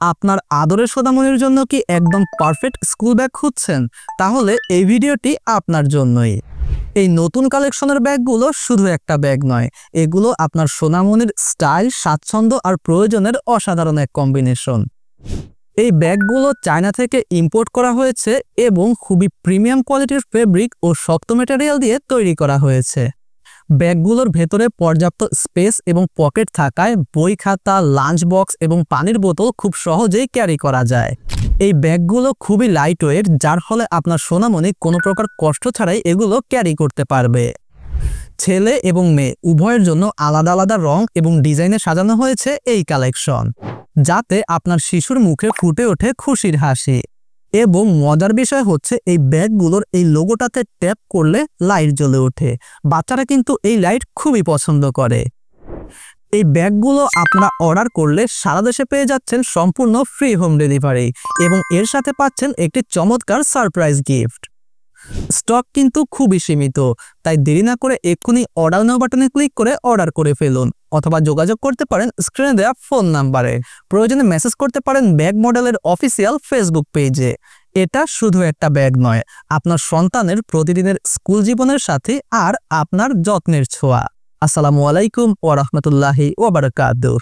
আপনার আদরের সোনামণির জন্য কি একদম পারফেক্ট স্কুল ব্যাগ খুঁজছেন? তাহলে এই ভিডিওটি আপনার জন্যই। এই নতুন কালেকশনের ব্যাগগুলো শুধু একটা ব্যাগ নয়, এগুলো আপনার সোনামণির স্টাইল, স্বাচ্ছন্দ্য আর প্রয়োজনের অসাধারণ এক কম্বিনেশন। এই ব্যাগগুলো চায়না থেকে ইম্পোর্ট করা হয়েছে এবং খুবই প্রিমিয়াম কোয়ালিটির ফেব্রিক ও শক্ত ম্যাটেরিয়াল দিয়ে তৈরি করা হয়েছে। ব্যাগগুলোর ভেতরে পর্যাপ্ত স্পেস এবং পকেট থাকায় বই, খাতা, লাঞ্চ বক্স এবং পানির বোতল খুব সহজেই ক্যারি করা যায়। এই ব্যাগগুলো খুবই লাইট ওয়েট, যার ফলে আপনার সোনামণি কোনো প্রকার কষ্ট ছাড়াই এগুলো ক্যারি করতে পারবে। ছেলে এবং মেয়ে উভয়ের জন্য আলাদা আলাদা রং এবং ডিজাইনে সাজানো হয়েছে এই কালেকশন, যাতে আপনার শিশুর মুখে ফুটে ওঠে খুশির হাসি। এবং মজার বিষয় হচ্ছে এই ব্যাগগুলোর এই লোগোটাতে ট্যাপ করলে লাইট জ্বলে ওঠে। বাচ্চারা কিন্তু এই লাইট খুবই পছন্দ করে। এই ব্যাগগুলো আপনারা অর্ডার করলে সারা দেশে পেয়ে যাচ্ছেন সম্পূর্ণ ফ্রি হোম ডেলিভারি এবং এর সাথে পাচ্ছেন একটি চমৎকার সারপ্রাইজ গিফট। স্টক কিন্তু খুবই সীমিত, তাই দেরি না করে এক্ষুনি অর্ডার নাও বাটনে ক্লিক করে অর্ডার করে ফেলুন, অথবা যোগাযোগ করতে পারেন স্ক্রিনে দেওয়া ফোন নাম্বারে। প্রয়োজনে মেসেজ করতে পারেন ব্যাগ মডেলের অফিসিয়াল ফেসবুক পেজে। এটা শুধু একটা ব্যাগ নয়, আপনার সন্তানের প্রতিদিনের স্কুল জীবনের সাথে আর আপনার যত্নের ছোঁয়া। আসসালামু আলাইকুম ওয়া রাহমাতুল্লাহি ওয়া বারাকাতুহু।